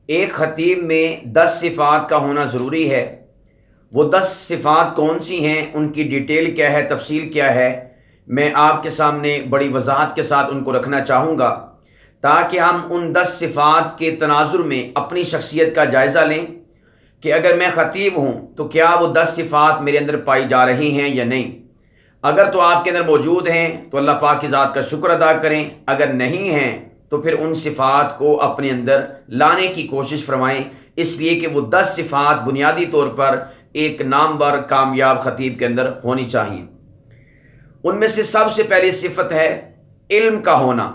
ایک خطیب میں 10 صفات کا ہونا ضروری ہے۔ وہ 10 صفات کون سی ہیں، ان کی ڈیٹیل کیا ہے، تفصیل کیا ہے، میں آپ کے سامنے بڑی وضاحت کے ساتھ ان کو رکھنا چاہوں گا تاکہ ہم ان 10 صفات کے تناظر میں اپنی شخصیت کا جائزہ لیں کہ اگر میں خطیب ہوں تو کیا وہ 10 صفات میرے اندر پائی جا رہی ہیں یا نہیں۔ اگر تو آپ کے اندر موجود ہیں تو اللہ پاک کی ذات کا شکر ادا کریں، اگر نہیں ہیں تو پھر ان صفات کو اپنے اندر لانے کی کوشش فرمائیں، اس لیے کہ وہ 10 صفات بنیادی طور پر ایک نامور کامیاب خطیب کے اندر ہونی چاہیے۔ ان میں سے سب سے پہلی صفت ہے علم کا ہونا،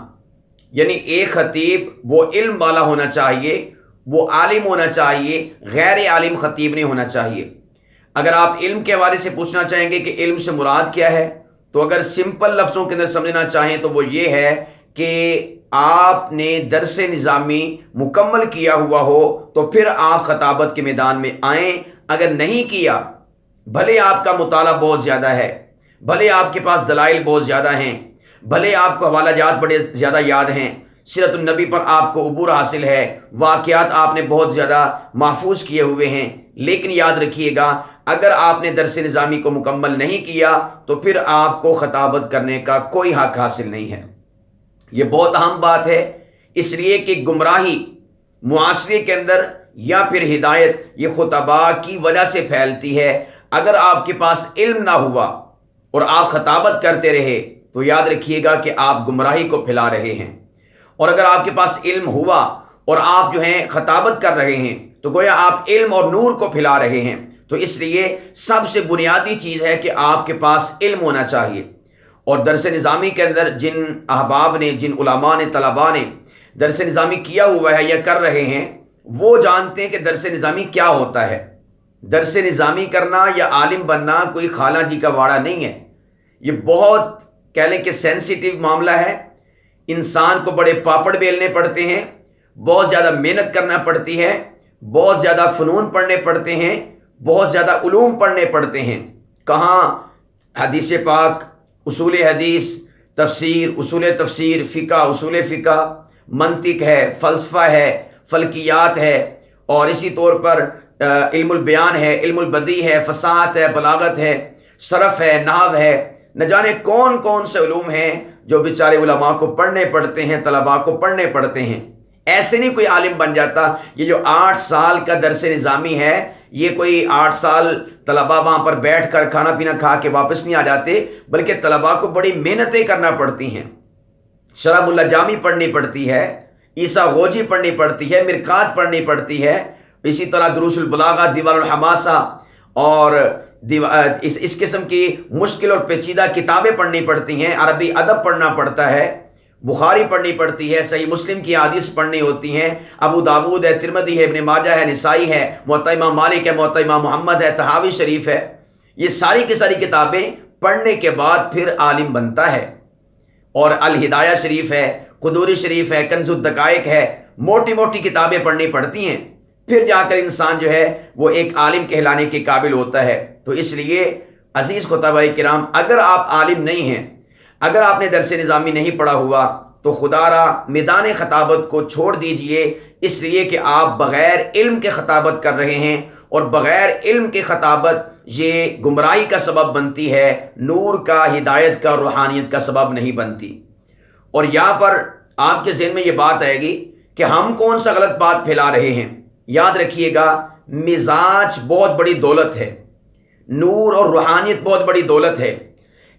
یعنی ایک خطیب وہ علم والا ہونا چاہیے، وہ عالم ہونا چاہیے، غیر عالم خطیب نہیں ہونا چاہیے۔ اگر آپ علم کے حوالے سے پوچھنا چاہیں گے کہ علم سے مراد کیا ہے، تو اگر سمپل لفظوں کے اندر سمجھنا چاہیں تو وہ یہ ہے کہ آپ نے درس نظامی مکمل کیا ہوا ہو تو پھر آپ خطابت کے میدان میں آئیں۔ اگر نہیں کیا، بھلے آپ کا مطالعہ بہت زیادہ ہے، بھلے آپ کے پاس دلائل بہت زیادہ ہیں، بھلے آپ کو حوالہ جات بڑے زیادہ یاد ہیں، سیرت النبی پر آپ کو عبور حاصل ہے، واقعات آپ نے بہت زیادہ محفوظ کیے ہوئے ہیں، لیکن یاد رکھیے گا اگر آپ نے درس نظامی کو مکمل نہیں کیا تو پھر آپ کو خطابت کرنے کا کوئی حق حاصل نہیں ہے۔ یہ بہت اہم بات ہے، اس لیے کہ گمراہی معاشرے کے اندر یا پھر ہدایت یہ خطباء کی وجہ سے پھیلتی ہے۔ اگر آپ کے پاس علم نہ ہوا اور آپ خطابت کرتے رہے تو یاد رکھیے گا کہ آپ گمراہی کو پھیلا رہے ہیں، اور اگر آپ کے پاس علم ہوا اور آپ جو ہیں خطابت کر رہے ہیں تو گویا آپ علم اور نور کو پھیلا رہے ہیں۔ تو اس لیے سب سے بنیادی چیز ہے کہ آپ کے پاس علم ہونا چاہیے۔ اور درس نظامی کے اندر جن احباب نے، جن علماء نے، طلباء نے درس نظامی کیا ہوا ہے یا کر رہے ہیں، وہ جانتے ہیں کہ درس نظامی کیا ہوتا ہے۔ درس نظامی کرنا یا عالم بننا کوئی خالہ جی کا واڑہ نہیں ہے، یہ بہت کہہ لیں کہ سینسیٹیو معاملہ ہے۔ انسان کو بڑے پاپڑ بیلنے پڑتے ہیں، بہت زیادہ محنت کرنا پڑتی ہے، بہت زیادہ فنون پڑھنے پڑتے ہیں، بہت زیادہ علوم پڑھنے پڑتے ہیں۔ کہاں حدیث پاک، اصول حدیث، تفسیر، اصول تفسیر، فقہ، اصول فقہ، منطق ہے، فلسفہ ہے، فلکیات ہے، اور اسی طور پر علم البیان ہے، علم البدیع ہے، فصاحت ہے، بلاغت ہے، صرف ہے، نحو ہے، نہ جانے کون کون سے علوم ہیں جو بیچارے علماء کو پڑھنے پڑتے ہیں، طلباء کو پڑھنے پڑتے ہیں۔ ایسے نہیں کوئی عالم بن جاتا۔ یہ جو 8 سال کا درس نظامی ہے، یہ کوئی 8 سال طلباء وہاں پر بیٹھ کر کھانا پینا کھا کے واپس نہیں آ جاتے، بلکہ طلباء کو بڑی محنتیں کرنا پڑتی ہیں۔ شرح ملا جامی پڑھنی پڑتی ہے، عیسیٰ غوجی پڑھنی پڑتی ہے، مرقات پڑھنی پڑتی ہے، اسی طرح دروس البلاغہ، دیوان الحماسہ اور اس قسم کی مشکل اور پیچیدہ کتابیں پڑھنی پڑتی ہیں، عربی ادب پڑھنا پڑتا ہے، بخاری پڑھنی پڑتی ہے، صحیح مسلم کی حدیث پڑھنی ہوتی ہیں، ابو داود ہے، ترمذی ہے، ابن ماجہ ہے، نسائی ہے، موطا امام مالک ہے، موطا امام محمد ہے، طحاوی شریف ہے۔ یہ ساری کی ساری کتابیں پڑھنے کے بعد پھر عالم بنتا ہے۔ اور الہدایہ شریف ہے، قدوری شریف ہے، کنز الدقائق ہے، موٹی موٹی کتابیں پڑھنی پڑتی ہیں، پھر جا کر انسان جو ہے وہ ایک عالم کہلانے کے قابل ہوتا ہے۔ تو اس لیے عزیز خطباء کرام، اگر آپ عالم نہیں ہیں، اگر آپ نے درس نظامی نہیں پڑھا ہوا تو خدا را میدان خطابت کو چھوڑ دیجئے، اس لیے کہ آپ بغیر علم کے خطابت کر رہے ہیں، اور بغیر علم کے خطابت یہ گمراہی کا سبب بنتی ہے، نور کا، ہدایت کا، روحانیت کا سبب نہیں بنتی۔ اور یہاں پر آپ کے ذہن میں یہ بات آئے گی کہ ہم کون سا غلط بات پھیلا رہے ہیں۔ یاد رکھیے گا، مزاج بہت بڑی دولت ہے، نور اور روحانیت بہت بڑی دولت ہے۔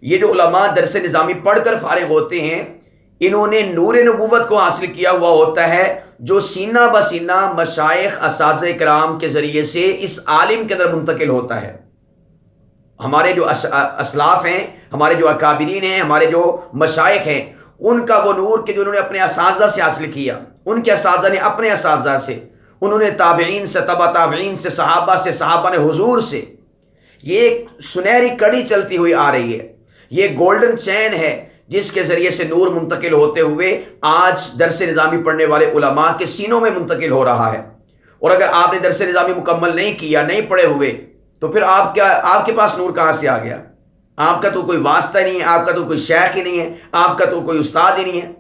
یہ جو علماء درس نظامی پڑھ کر فارغ ہوتے ہیں، انہوں نے نور نبوت کو حاصل کیا ہوا ہوتا ہے، جو سینہ بسینہ مشائخ اساتذہ کرام کے ذریعے سے اس عالم کے اندر منتقل ہوتا ہے۔ ہمارے جو اسلاف ہیں، ہمارے جو اکابرین ہیں، ہمارے جو مشائخ ہیں، ان کا وہ نور کہ جو انہوں نے اپنے اساتذہ سے حاصل کیا، ان کے اساتذہ نے اپنے اساتذہ سے، انہوں نے تابعین سے، تبع تابعین سے، صحابہ سے، صحابہ نے حضور سے، یہ ایک سنہری کڑی چلتی ہوئی آ رہی ہے، یہ گولڈن چین ہے جس کے ذریعے سے نور منتقل ہوتے ہوئے آج درس نظامی پڑھنے والے علماء کے سینوں میں منتقل ہو رہا ہے۔ اور اگر آپ نے درس نظامی مکمل نہیں کیا، نہیں پڑھے ہوئے، تو پھر آپ کے پاس نور کہاں سے آ گیا؟ آپ کا تو کوئی واسطہ نہیں ہے، آپ کا تو کوئی شیخ ہی نہیں ہے، آپ کا تو کوئی استاد ہی نہیں ہے۔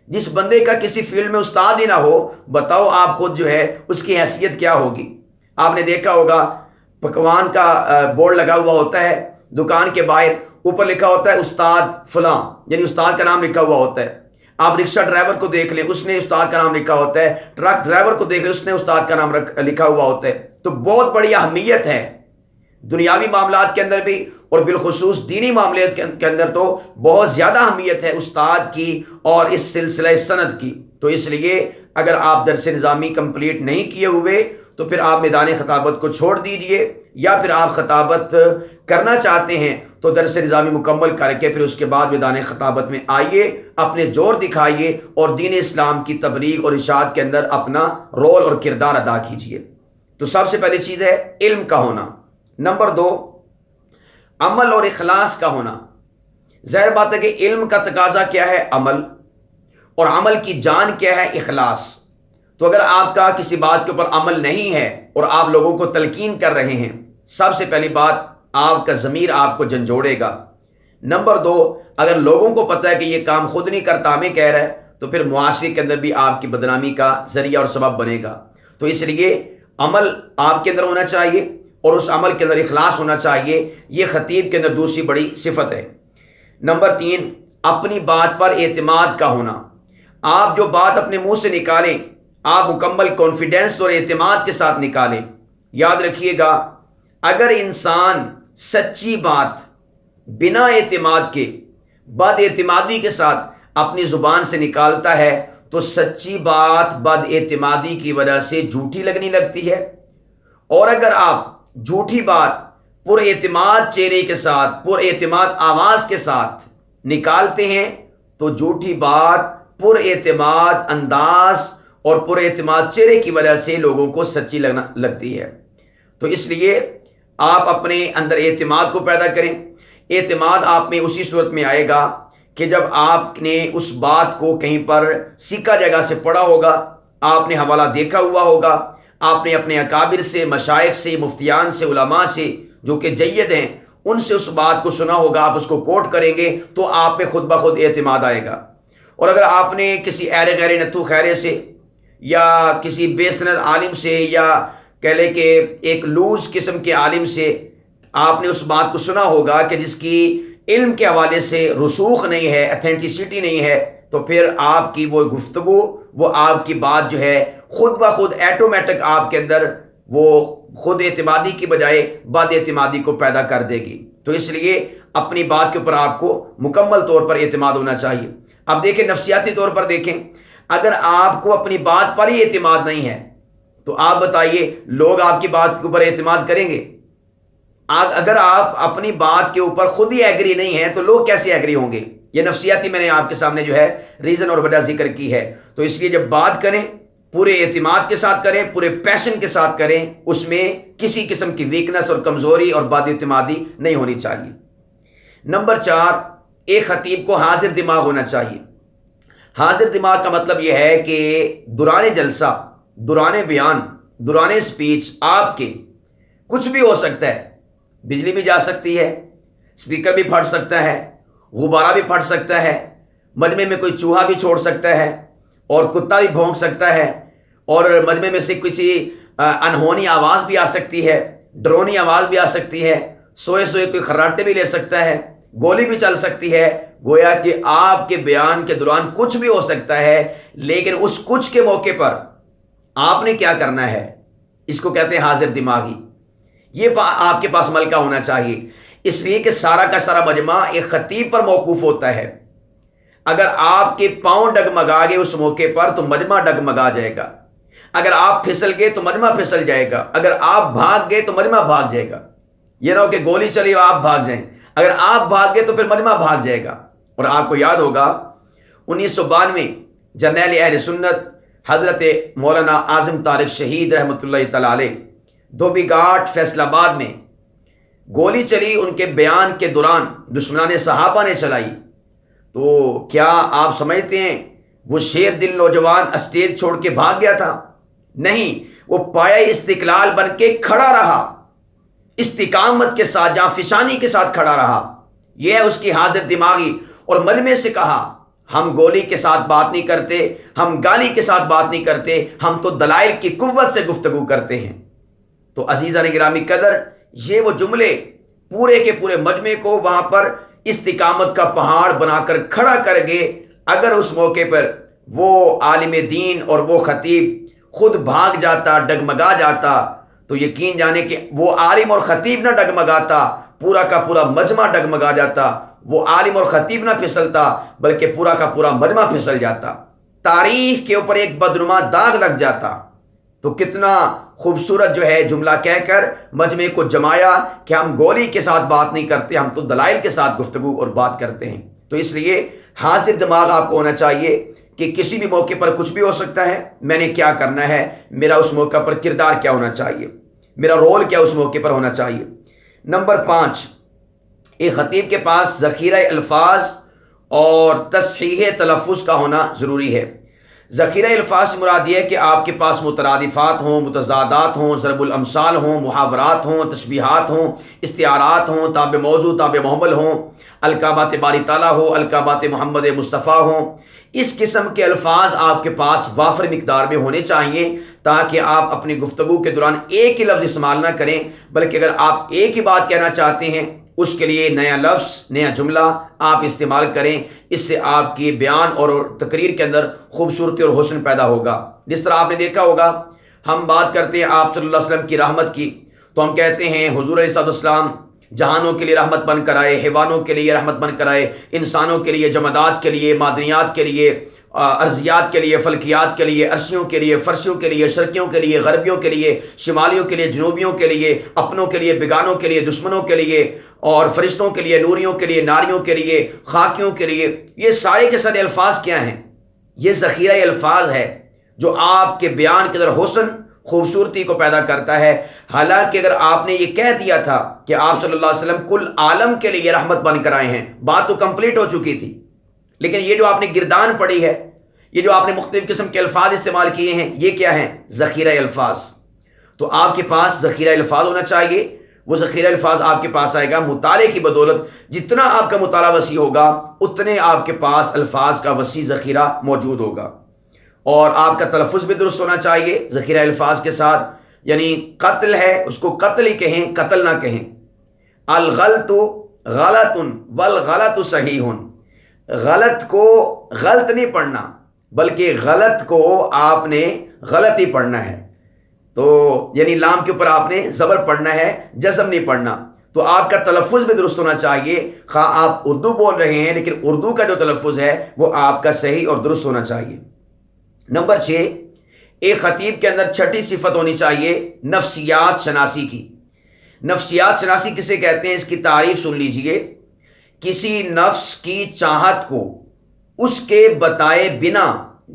جس بندے کا کسی فیلڈ میں استاد ہی نہ ہو، بتاؤ آپ خود جو ہے اس کی حیثیت کیا ہوگی؟ آپ نے دیکھا ہوگا پکوان کا بورڈ لگا ہوا ہوتا ہے دکان کے باہر، اوپر لکھا ہوتا ہے استاد فلاں، یعنی استاد کا نام لکھا ہوا ہوتا ہے۔ آپ رکشہ ڈرائیور کو دیکھ لیں، اس نے استاد کا نام لکھا ہوتا ہے، ٹرک ڈرائیور کو دیکھ لیں، اس نے استاد کا نام لکھا ہوا ہوتا ہے۔ تو بہت بڑی اہمیت ہے دنیاوی معاملات کے اندر بھی، اور بالخصوص دینی معاملات کے اندر تو بہت زیادہ اہمیت ہے استاد کی اور اس سلسلہ سند کی۔ تو اس لیے اگر آپ درس نظامی کمپلیٹ نہیں کیے ہوئے تو پھر آپ میدان خطابت کو چھوڑ دیجئے، یا پھر آپ خطابت کرنا چاہتے ہیں تو درس نظامی مکمل کر کے پھر اس کے بعد میدان خطابت میں آئیے، اپنے زور دکھائیے اور دین اسلام کی تبلیغ اور ارشاد کے اندر اپنا رول اور کردار ادا کیجئے۔ تو سب سے پہلی چیز ہے علم کا ہونا۔ نمبر 2، عمل اور اخلاص کا ہونا۔ ظاہر بات ہے کہ علم کا تقاضا کیا ہے؟ عمل، اور عمل کی جان کیا ہے؟ اخلاص۔ تو اگر آپ کا کسی بات کے اوپر عمل نہیں ہے اور آپ لوگوں کو تلقین کر رہے ہیں، سب سے پہلی بات آپ کا ضمیر آپ کو جھنجھوڑے گا۔ نمبر 2، اگر لوگوں کو پتہ ہے کہ یہ کام خود نہیں کرتا ہمیں کہہ رہا ہے، تو پھر معاشرے کے اندر بھی آپ کی بدنامی کا ذریعہ اور سبب بنے گا۔ تو اس لیے عمل آپ کے اندر ہونا چاہیے اور اس عمل کے اندر اخلاص ہونا چاہیے۔ یہ خطیب کے اندر دوسری بڑی صفت ہے۔ نمبر 3، اپنی بات پر اعتماد کا ہونا۔ آپ جو بات اپنے منہ سے نکالیں، آپ مکمل کانفیڈنس اور اعتماد کے ساتھ نکالیں۔ یاد رکھیے گا، اگر انسان سچی بات بنا اعتماد کے، بد اعتمادی کے ساتھ اپنی زبان سے نکالتا ہے تو سچی بات بد اعتمادی کی وجہ سے جھوٹی لگنے لگتی ہے، اور اگر آپ جھوٹی بات پر اعتماد چہرے کے ساتھ، پر اعتماد آواز کے ساتھ نکالتے ہیں تو جھوٹی بات پر اعتماد انداز اور پر اعتماد چہرے کی وجہ سے لوگوں کو سچی لگتی ہے۔ تو اس لیے آپ اپنے اندر اعتماد کو پیدا کریں۔ اعتماد آپ میں اسی صورت میں آئے گا کہ جب آپ نے اس بات کو کہیں پر سیکھا جگہ سے پڑھا ہوگا، آپ نے حوالہ دیکھا ہوا ہوگا، آپ نے اپنے اکابر سے، مشائخ سے، مفتیان سے، علماء سے جو کہ جید ہیں، ان سے اس بات کو سنا ہوگا، آپ اس کو کوٹ کریں گے تو آپ پہ خود بخود اعتماد آئے گا۔ اور اگر آپ نے کسی اہل غیر نتو خیرے سے یا کسی بے سند عالم سے، یا کہہ لیں کہ ایک لوز قسم کے عالم سے آپ نے اس بات کو سنا ہوگا کہ جس کی علم کے حوالے سے رسوخ نہیں ہے، اتھینٹسٹی نہیں ہے، تو پھر آپ کی وہ گفتگو، وہ آپ کی بات جو ہے خود بخود ایٹومیٹک آپ کے اندر وہ خود اعتمادی کی بجائے بد اعتمادی کو پیدا کر دے گی۔ تو اس لیے اپنی بات کے اوپر آپ کو مکمل طور پر اعتماد ہونا چاہیے۔ اب دیکھیں، نفسیاتی طور پر دیکھیں، اگر آپ کو اپنی بات پر ہی اعتماد نہیں ہے تو آپ بتائیے لوگ آپ کی بات کے اوپر اعتماد کریں گے؟ اگر آپ اپنی بات کے اوپر خود ہی ایگری نہیں ہیں تو لوگ کیسے ایگری ہوں گے؟ یہ نفسیاتی میں نے آپ کے سامنے جو ہے ریزن اور وجہ ذکر کی ہے۔ تو اس لیے جب بات کریں پورے اعتماد کے ساتھ کریں، پورے پیشن کے ساتھ کریں، اس میں کسی قسم کی ویکنس اور کمزوری اور بد اعتمادی نہیں ہونی چاہیے۔ نمبر 4، ایک خطیب کو حاضر دماغ ہونا چاہیے۔ حاضر دماغ کا مطلب یہ ہے کہ دوران جلسہ، دوران بیان، دوران سپیچ آپ کے کچھ بھی ہو سکتا ہے، بجلی بھی جا سکتی ہے، اسپیکر بھی پھٹ سکتا ہے، غبارہ بھی پھٹ سکتا ہے، مجمع میں کوئی چوہا بھی چھوڑ سکتا ہے، اور کتا بھی بھونک سکتا ہے، اور مجمع میں سے کسی انہونی آواز بھی آ سکتی ہے، ڈرونی آواز بھی آ سکتی ہے، سوئے سوئے کوئی خراٹے بھی لے سکتا ہے، گولی بھی چل سکتی ہے۔ گویا کہ آپ کے بیان کے دوران کچھ بھی ہو سکتا ہے، لیکن اس کچھ کے موقع پر آپ نے کیا کرنا ہے، اس کو کہتے ہیں حاضر دماغی۔ یہ آپ کے پاس ملکہ ہونا چاہیے، اس لیے کہ سارا کا سارا مجمع ایک خطیب پر موقوف ہوتا ہے۔ اگر آپ کے پاؤں ڈگمگا گئے اس موقع پر تو مجمع ڈگمگا جائے گا، اگر آپ پھسل گئے تو مجمع پھسل جائے گا، اگر آپ بھاگ گئے تو مجمع بھاگ جائے گا۔ یہ نہ ہو کہ گولی چلی اور آپ بھاگ جائیں، اگر آپ بھاگ گئے تو پھر مجمع بھاگ جائے گا۔ اور آپ کو یاد ہوگا 1992 جرنیل اہل سنت حضرت مولانا اعظم طارق شہید رحمۃ اللہ تعالی علیہ دھوبی گھاٹ فیصل آباد میں گولی چلی، ان کے بیان کے دوران دشمنان صحابہ نے چلائی۔ تو کیا آپ سمجھتے ہیں وہ شیر دل نوجوان اسٹیج چھوڑ کے بھاگ گیا تھا؟ نہیں، وہ پایہ استقلال بن کے کھڑا رہا، استقامت کے ساتھ، جاں فشانی کے ساتھ کھڑا رہا۔ یہ ہے اس کی حاضر دماغی، اور مجمع سے کہا ہم گولی کے ساتھ بات نہیں کرتے، ہم گالی کے ساتھ بات نہیں کرتے، ہم تو دلائل کی قوت سے گفتگو کرتے ہیں۔ تو عزیزان گرامی قدر، یہ وہ جملے پورے کے پورے مجمع کو وہاں پر استقامت کا پہاڑ بنا کر کھڑا کر گئے۔ اگر اس موقع پر وہ عالم دین اور وہ خطیب خود بھاگ جاتا، ڈگمگا جاتا، تو یقین جانے کہ وہ عالم اور خطیب نہ ڈگمگاتا، پورا کا پورا مجمع ڈگمگا جاتا۔ وہ عالم اور خطیب نہ پھسلتا بلکہ پورا کا پورا مجمع پھسل جاتا، تاریخ کے اوپر ایک بدنما داغ لگ جاتا۔ تو کتنا خوبصورت جو ہے جملہ کہہ کر مجمع کو جمایا کہ ہم گولی کے ساتھ بات نہیں کرتے، ہم تو دلائل کے ساتھ گفتگو اور بات کرتے ہیں۔ تو اس لیے حاضر دماغ آپ کو ہونا چاہیے کہ کسی بھی موقع پر کچھ بھی ہو سکتا ہے، میں نے کیا کرنا ہے، میرا اس موقع پر کردار کیا ہونا چاہیے، میرا رول کیا اس موقع پر ہونا چاہیے۔ نمبر 5، ایک خطیب کے پاس ذخیرہ الفاظ اور تصحیح تلفظ کا ہونا ضروری ہے۔ ذخیرہ الفاظ سے مراد یہ ہے کہ آپ کے پاس مترادفات ہوں، متضادات ہوں، ضرب الامثال ہوں، محاورات ہوں، تشبیہات ہوں، استعارات ہوں، تابع موضوع تابع محمل ہوں، القابات باری تعالیٰ ہو، القابات محمد مصطفیٰ ہوں۔ اس قسم کے الفاظ آپ کے پاس وافر مقدار میں ہونے چاہیے تاکہ آپ اپنی گفتگو کے دوران ایک ہی لفظ استعمال نہ کریں، بلکہ اگر آپ ایک ہی بات کہنا چاہتے ہیں اس کے لیے نیا لفظ، نیا جملہ آپ استعمال کریں۔ اس سے آپ کی بیان اور تقریر کے اندر خوبصورتی اور حسن پیدا ہوگا۔ جس طرح آپ نے دیکھا ہوگا، ہم بات کرتے ہیں آپ صلی اللہ علیہ وسلم کی رحمت کی، تو ہم کہتے ہیں حضور علیہ السلام جہانوں کے لیے رحمت بن کر آئے، حیوانوں کے لیے رحمت بن کر آئے، انسانوں کے لیے، جمادات کے لیے، معدنیات کے لیے، ارضیات کے لیے، فلکیات کے لیے، عرشیوں کے لیے، فرشوں کے لیے، شرقیوں کے لیے، غربیوں کے لیے، شمالیوں کے لیے، جنوبیوں کے لیے، اپنوں کے لیے، بیگانوں کے لیے، دشمنوں کے لیے، اور فرشتوں کے لیے، نوریوں کے لیے، ناریوں کے لیے، خاکیوں کے لیے۔ یہ سارے کے سارے الفاظ کیا ہیں؟ یہ ذخیرہ الفاظ ہے جو آپ کے بیان کے اندر حسن، خوبصورتی کو پیدا کرتا ہے۔ حالانکہ اگر آپ نے یہ کہہ دیا تھا کہ آپ صلی اللہ علیہ وسلم کل عالم کے لیے رحمت بن کر آئے ہیں، بات تو کمپلیٹ ہو چکی تھی، لیکن یہ جو آپ نے گردان پڑی ہے، یہ جو آپ نے مختلف قسم کے الفاظ استعمال کیے ہیں، یہ کیا ہیں؟ ذخیرہ الفاظ۔ تو آپ کے پاس ذخیرہ الفاظ ہونا چاہیے۔ وہ ذخیرہ الفاظ آپ کے پاس آئے گا مطالعے کی بدولت۔ جتنا آپ کا مطالعہ وسیع ہوگا اتنے آپ کے پاس الفاظ کا وسیع ذخیرہ موجود ہوگا، اور آپ کا تلفظ بھی درست ہونا چاہیے ذخیرہ الفاظ کے ساتھ۔ یعنی قتل ہے اس کو قتل ہی کہیں، قتل نہ کہیں۔ الغلط غلط والغلط صحیح۔ غلط کو غلط نہیں پڑھنا بلکہ غلط کو آپ نے غلط ہی پڑھنا ہے۔ تو یعنی لام کے اوپر آپ نے زبر پڑھنا ہے، جزم نہیں پڑھنا۔ تو آپ کا تلفظ بھی درست ہونا چاہیے، خواہ آپ اردو بول رہے ہیں لیکن اردو کا جو تلفظ ہے وہ آپ کا صحیح اور درست ہونا چاہیے۔ نمبر 6، ایک خطیب کے اندر چھٹی صفت ہونی چاہیے نفسیات شناسی کی۔ نفسیات شناسی کسے کہتے ہیں؟ اس کی تعریف سن لیجئے۔ کسی نفس کی چاہت کو اس کے بتائے بنا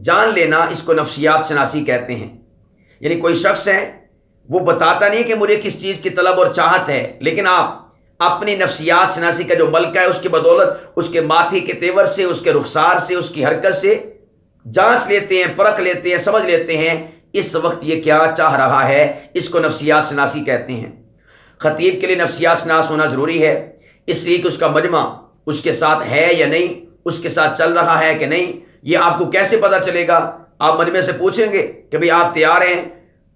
جان لینا، اس کو نفسیات شناسی کہتے ہیں۔ یعنی کوئی شخص ہے، وہ بتاتا نہیں کہ مجھے کس چیز کی طلب اور چاہت ہے، لیکن آپ اپنی نفسیات شناسی کا جو ملکہ ہے اس کی بدولت، اس کے ماتھے کے تیور سے، اس کے رخسار سے، اس کی حرکت سے جانچ لیتے ہیں، پرکھ لیتے ہیں، سمجھ لیتے ہیں اس وقت یہ کیا چاہ رہا ہے۔ اس کو نفسیات شناسی کہتے ہیں۔ خطیب کے لیے نفسیات شناس ہونا ضروری ہے، اس لیے کہ اس کا مجمع اس کے ساتھ ہے یا نہیں، اس کے ساتھ چل رہا ہے کہ نہیں۔ یہ آپ کو کیسے پتہ چلے گا؟ آپ مجمع سے پوچھیں گے کہ بھئی آپ تیار ہیں،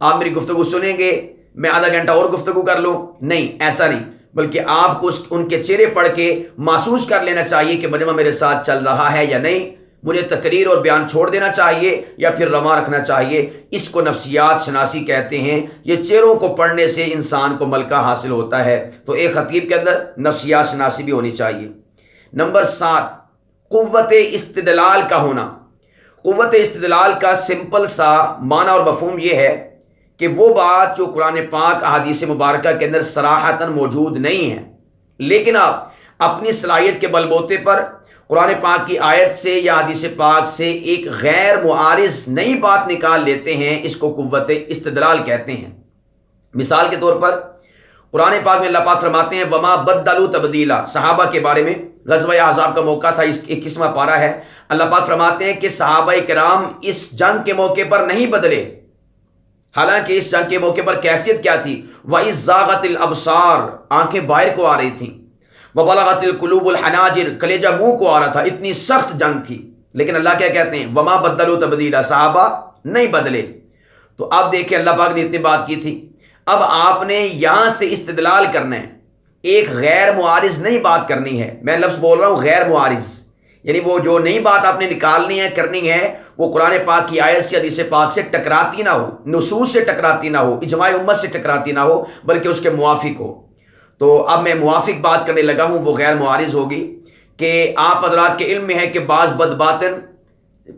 آپ میری گفتگو سنیں گے، میں آدھا گھنٹہ اور گفتگو کر لوں؟ نہیں، ایسا نہیں، بلکہ آپ کو ان کے چہرے پڑھ کے محسوس کر لینا چاہیے کہ مجمع میرے ساتھ چل رہا ہے یا نہیں، مجھے تقریر اور بیان چھوڑ دینا چاہیے یا پھر رواں رکھنا چاہیے۔ اس کو نفسیات شناسی کہتے ہیں۔ یہ چہروں کو پڑھنے سے انسان کو ملکہ حاصل ہوتا ہے۔ تو ایک خطیب کے اندر نفسیات شناسی بھی ہونی چاہیے۔ نمبر 7، قوت استدلال کا ہونا۔ قوت استدلال کا سمپل سا معنی اور مفہوم یہ ہے کہ وہ بات جو قرآن پاک احادیث مبارکہ کے اندر صراحتاً موجود نہیں ہے، لیکن آپ اپنی صلاحیت کے بل بوتے پر قرآن پاک کی آیت سے یا حدیث پاک سے ایک غیر معارض نئی بات نکال لیتے ہیں، اس کو قوت استدلال کہتے ہیں۔ مثال کے طور پر قرآن پاک میں اللہ پاک فرماتے ہیں وما بدلوا تبدیلا۔ صحابہ کے بارے میں غزوہ احزاب کا موقع تھا، اس 21واں پارہ ہے۔ اللہ پاک فرماتے ہیں کہ صحابہ کرام اس جنگ کے موقع پر نہیں بدلے، حالانکہ اس جنگ کے موقع پر کیفیت کیا تھی؟ وَإِذ زَاغَتِ الْأَبْصَارُ، آنکھیں باہر کو آ رہی تھیں، وَبَلَغَتِ الْقُلُوبُ الْحَنَاجِرَ، کلیجہ منہ کو آ رہا تھا، اتنی سخت جنگ تھی۔ لیکن اللہ کیا کہتے ہیں؟ وما بدلوا تبدیلا، صحابہ نہیں بدلے۔ تو اب دیکھیں اللہ پاک نے اتنی بات کی تھی، اب آپ نے یہاں سے استدلال کرنا ہے، ایک غیر معارض نہیں بات کرنی ہے۔ میں لفظ بول رہا ہوں غیر معارض، یعنی وہ جو نئی بات آپ نے نکالنی ہے کرنی ہے وہ قرآن پاک کی آیت سے حدیث پاک سے ٹکراتی نہ ہو، نصوص سے ٹکراتی نہ ہو، اجماع امت سے ٹکراتی نہ ہو، بلکہ اس کے موافق ہو۔ تو اب میں موافق بات کرنے لگا ہوں، وہ غیر معارض ہوگی کہ آپ حضرات کے علم میں ہے کہ بعض بدباطن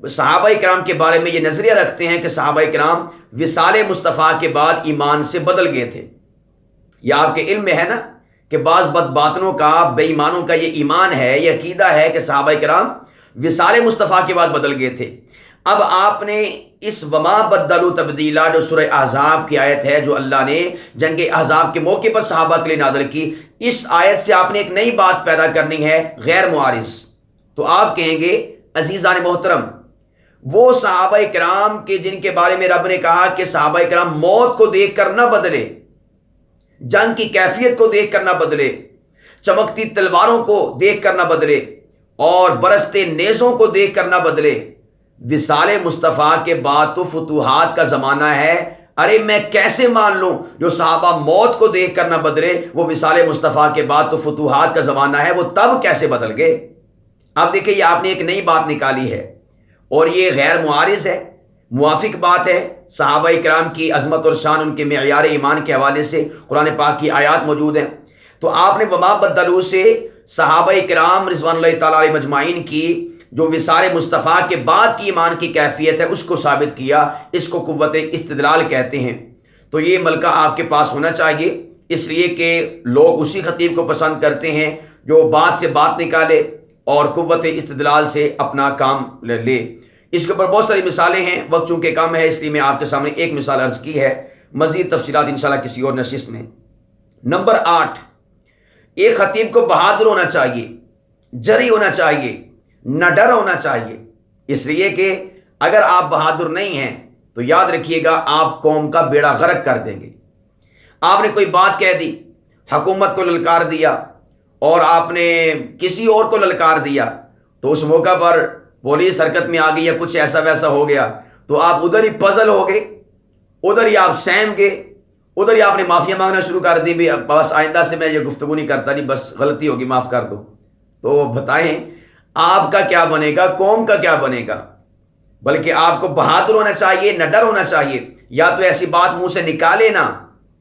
صحابہ کرام کے بارے میں یہ نظریہ رکھتے ہیں کہ صحابہ کرام وصال مصطفیٰ کے بعد ایمان سے بدل گئے تھے۔ یہ آپ کے علم میں ہے نا کہ بعض بدباطنوں کا، بے ایمانوں کا یہ ایمان ہے، یہ عقیدہ ہے کہ صحابہ کرام وصال مصطفیٰ کے بعد بدل گئے تھے۔ اب آپ نے اس وما بدلوا تبدیلا جو سورہ احزاب کی آیت ہے، جو اللہ نے جنگ احزاب کے موقع پر صحابہ کے لیے نازل کی، اس آیت سے آپ نے ایک نئی بات پیدا کرنی ہے غیر معارض۔ تو آپ کہیں گے عزیزان محترم، وہ صحابہ کرام کے جن کے بارے میں رب نے کہا کہ صحابہ کرام موت کو دیکھ کر نہ بدلے، جنگ کی کیفیت کو دیکھ کر نہ بدلے، چمکتی تلواروں کو دیکھ کر نہ بدلے، اور برستے نیزوں کو دیکھ کر نہ بدلے، وصال مصطفیٰ کے بعد تو فتوحات کا زمانہ ہے، ارے میں کیسے مان لوں جو صحابہ موت کو دیکھ کر نہ بدلے، وہ وصال مصطفیٰ کے بعد تو فتوحات کا زمانہ ہے، وہ تب کیسے بدل گئے؟ اب دیکھیں یہ آپ نے ایک نئی بات نکالی ہے اور یہ غیر معارض ہے، موافق بات ہے۔ صحابہ کرام کی عظمت اور شان، ان کے معیار ایمان کے حوالے سے قرآن پاک کی آیات موجود ہیں۔ تو آپ نے وما بدلوا سے صحابہ کرام رضوان اللہ تعالیٰ علیہ مجمعین کی جو وصال مصطفیٰ کے بعد کی ایمان کی کیفیت ہے اس کو ثابت کیا، اس کو قوت استدلال کہتے ہیں۔ تو یہ ملکہ آپ کے پاس ہونا چاہیے، اس لیے کہ لوگ اسی خطیب کو پسند کرتے ہیں جو بات سے بات نکالے اور قوت استدلال سے اپنا کام لے۔ اس کے اوپر بہت ساری مثالیں ہیں، وقت چونکہ کم ہے اس لیے میں آپ کے سامنے ایک مثال عرض کی ہے، مزید تفصیلات انشاءاللہ کسی اور نشست میں۔ نمبر 8، ایک خطیب کو بہادر ہونا چاہیے، جری ہونا چاہیے، نہ ڈر ہونا چاہیے، اس لیے کہ اگر آپ بہادر نہیں ہیں تو یاد رکھیے گا آپ قوم کا بیڑا غرق کر دیں گے۔ آپ نے کوئی بات کہہ دی، حکومت کو للکار دیا اور آپ نے کسی اور کو للکار دیا، تو اس موقع پر پولیس حرکت میں آ گئی یا کچھ ایسا ویسا ہو گیا تو آپ ادھر ہی پزل ہو گئے، ادھر ہی آپ سہم گئے، ادھر ہی آپ نے معافیا مانگنا شروع کر دی، بھی بس آئندہ سے میں یہ گفتگو نہیں کرتا، نہیں بس غلطی ہوگی معاف کر دو۔ تو بتائیں آپ کا کیا بنے گا، قوم کا کیا بنے گا؟ بلکہ آپ کو بہادر ہونا چاہیے، نہ ڈر ہونا چاہیے۔ یا تو ایسی بات منہ سے نکالے نا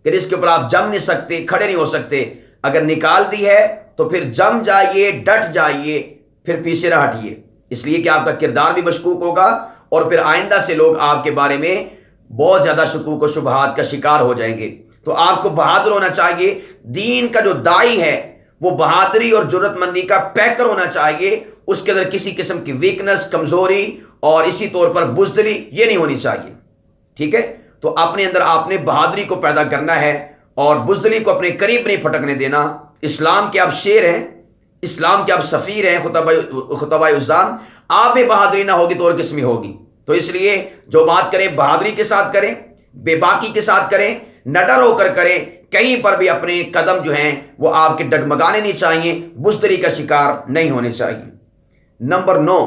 کہ جس کے اوپر آپ جم نہیں سکتے، کھڑے نہیں ہو سکتے، اگر نکال دی ہے تو پھر جم جائیے، ڈٹ جائیے، پھر پیچھے نہ ہٹیے، اس لیے کہ آپ کا کردار بھی مشکوک ہوگا اور پھر آئندہ سے لوگ آپ کے بارے میں بہت زیادہ شکوک و شبہات کا شکار ہو جائیں گے۔ تو آپ کو بہادر ہونا چاہیے، دین کا جو داعی ہے وہ بہادری اور جرت مندی کا پیکر ہونا چاہیے، اس کے اندر کسی قسم کی ویکنس، کمزوری اور اسی طور پر بزدلی یہ نہیں ہونی چاہیے، ٹھیک ہے؟ تو اپنے اندر آپ نے بہادری کو پیدا کرنا ہے اور بزدلی کو اپنے قریب نہیں پھٹکنے دینا۔ اسلام کے آپ شیر ہیں، اسلام کے آپ سفیر ہیں، خطبہ عزام، آپ میں بہادری نہ ہوگی تو اور کس میں ہوگی؟ تو اس لیے جو بات کریں بہادری کے ساتھ کریں، بے باکی کے ساتھ کریں، نہ ڈر ہو کر کریں، کہیں پر بھی اپنے قدم جو ہیں وہ آپ کے ڈگمگانے نہیں چاہیے، بزدلی کا شکار نہیں ہونے چاہیے۔ نمبر 9،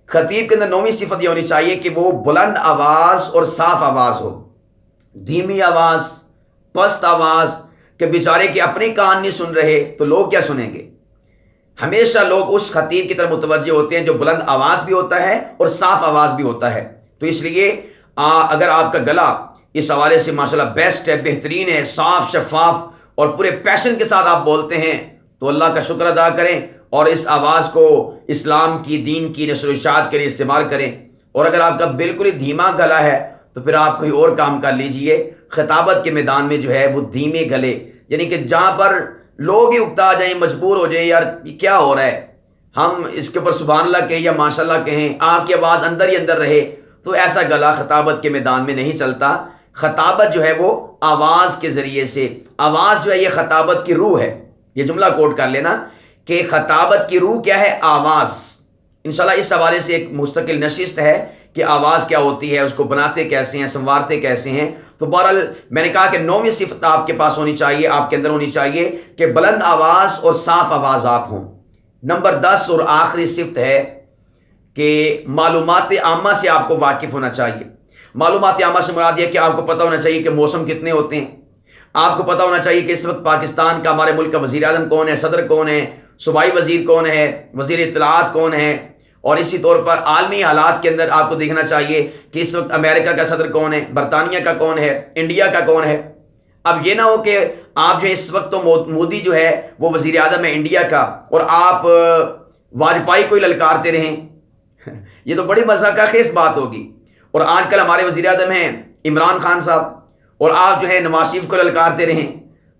خطیب کے اندر 9ویں صفت یہ ہونی چاہیے کہ وہ بلند آواز اور صاف آواز ہو، دھیمی آواز، پست آواز، کہ بیچارے کے اپنے کان نہیں سن رہے تو لوگ کیا سنیں گے؟ ہمیشہ لوگ اس خطیب کی طرف متوجہ ہوتے ہیں جو بلند آواز بھی ہوتا ہے اور صاف آواز بھی ہوتا ہے۔ تو اس لیے اگر آپ کا گلا اس حوالے سے ماشاءاللہ بیسٹ ہے، بہترین ہے، صاف شفاف اور پورے پیشن کے ساتھ آپ بولتے ہیں تو اللہ کا شکر ادا کریں اور اس آواز کو اسلام کی، دین کی نشر و اشاعت کے لیے استعمال کریں۔ اور اگر آپ کا بالکل ہی دھیما گلا ہے تو پھر آپ کوئی اور کام کر لیجئے، خطابت کے میدان میں جو ہے وہ دھیمے گلے، یعنی کہ جہاں پر لوگ ہی اکتا جائیں، مجبور ہو جائیں، یار یہ کیا ہو رہا ہے، ہم اس کے اوپر سبحان اللہ کہیں یا ماشاءاللہ کہیں، آپ کی آواز اندر ہی اندر رہے، تو ایسا گلا خطابت کے میدان میں نہیں چلتا۔ خطابت جو ہے وہ آواز کے ذریعے سے، آواز جو ہے یہ خطابت کی روح ہے، یہ جملہ کوٹ کر لینا کہ خطابت کی روح کیا ہے؟ آواز۔ انشاءاللہ اس حوالے سے ایک مستقل نشست ہے کہ آواز کیا ہوتی ہے، اس کو بناتے کیسے ہیں، سنوارتے کیسے ہیں۔ تو بہرحال میں نے کہا کہ 9ویں صفت آپ کے پاس ہونی چاہیے، آپ کے اندر ہونی چاہیے کہ بلند آواز اور صاف آواز آپ ہوں۔ نمبر 10 اور آخری صفت ہے کہ معلومات عامہ سے آپ کو واقف ہونا چاہیے۔ معلومات عامہ سے مراد یہ کہ آپ کو پتہ ہونا چاہیے کہ موسم کتنے ہوتے ہیں، آپ کو پتہ ہونا چاہیے کہ اس وقت پاکستان کا، ہمارے ملک کا وزیر اعظم کون ہے، صدر کون ہے، صوبائی وزیر کون ہے، وزیر اطلاعات کون ہے، اور اسی طور پر عالمی حالات کے اندر آپ کو دیکھنا چاہیے کہ اس وقت امریکہ کا صدر کون ہے، برطانیہ کا کون ہے، انڈیا کا کون ہے۔ اب یہ نہ ہو کہ آپ جو اس وقت تو مودی جو ہے وہ وزیر اعظم ہے انڈیا کا، اور آپ واجپائی کو ہی للکارتے رہیں، یہ تو بڑی مضحکہ خیز بات ہوگی۔ اور آج کل ہمارے وزیر اعظم ہیں عمران خان صاحب، اور آپ جو ہے نواز شریف کو للکارتے رہیں،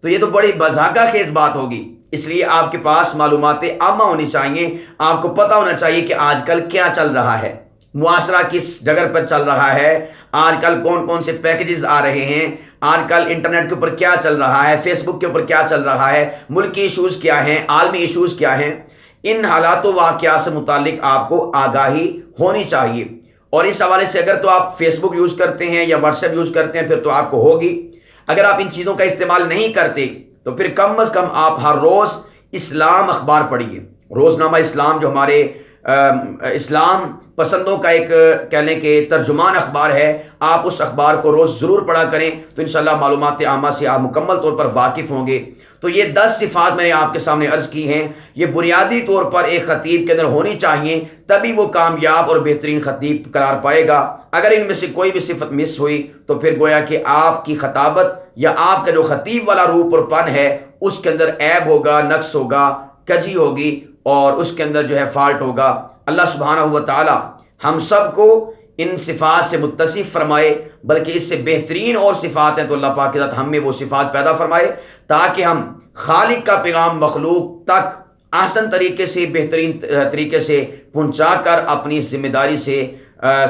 تو یہ تو بڑی مضحکہ خیز بات ہوگی۔ اس لیے آپ کے پاس معلومات عامہ ہونی چاہیے، آپ کو پتہ ہونا چاہیے کہ آج کل کیا چل رہا ہے، معاشرہ کس جگہ پر چل رہا ہے، آج کل کون کون سے پیکیجز آ رہے ہیں، آج کل انٹرنیٹ کے اوپر کیا چل رہا ہے، فیس بک کے اوپر کیا چل رہا ہے، ملکی ایشوز کیا ہیں، عالمی ایشوز کیا ہیں۔ ان حالات و واقعات سے متعلق آپ کو آگاہی ہونی چاہیے، اور اس حوالے سے اگر تو آپ فیس بک یوز کرتے ہیں یا واٹس ایپ یوز کرتے ہیں پھر تو آپ کو ہوگی۔ اگر آپ ان چیزوں کا استعمال نہیں کرتے تو پھر کم از کم آپ ہر روز اسلام اخبار پڑھیے، روزنامہ اسلام جو ہمارے اسلام پسندوں کا ایک کہہ لیں کہ ترجمان اخبار ہے، آپ اس اخبار کو روز ضرور پڑھا کریں، تو انشاءاللہ معلومات عامہ سے آپ مکمل طور پر واقف ہوں گے۔ تو یہ 10 صفات میں نے آپ کے سامنے عرض کی ہیں، یہ بنیادی طور پر ایک خطیب کے اندر ہونی چاہیے، تبھی وہ کامیاب اور بہترین خطیب قرار پائے گا۔ اگر ان میں سے کوئی بھی صفت مس ہوئی تو پھر گویا کہ آپ کی خطابت یا آپ کا جو خطیب والا روپ اور پن ہے اس کے اندر عیب ہوگا، نقص ہوگا، کجی ہوگی، اور اس کے اندر جو ہے فالٹ ہوگا۔ اللہ سبحانہ و تعالی ہم سب کو ان صفات سے متصف فرمائے، بلکہ اس سے بہترین اور صفات ہیں تو اللہ پاک کے ذات ہم میں وہ صفات پیدا فرمائے، تاکہ ہم خالق کا پیغام مخلوق تک آسان طریقے سے، بہترین طریقے سے پہنچا کر اپنی ذمہ داری سے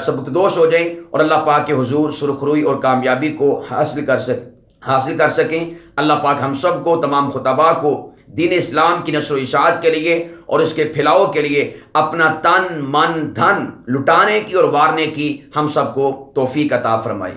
سبکدوش ہو جائیں، اور اللہ پاک کے حضور سرخروئی اور کامیابی کو حاصل کر سکیں۔ اللہ پاک ہم سب کو، تمام خطباء کو دین اسلام کی نشر و اشاعت کے لیے اور اس کے پھیلاؤ کے لیے اپنا تن من دھن لٹانے کی اور وارنے کی ہم سب کو توفیق عطا فرمائے۔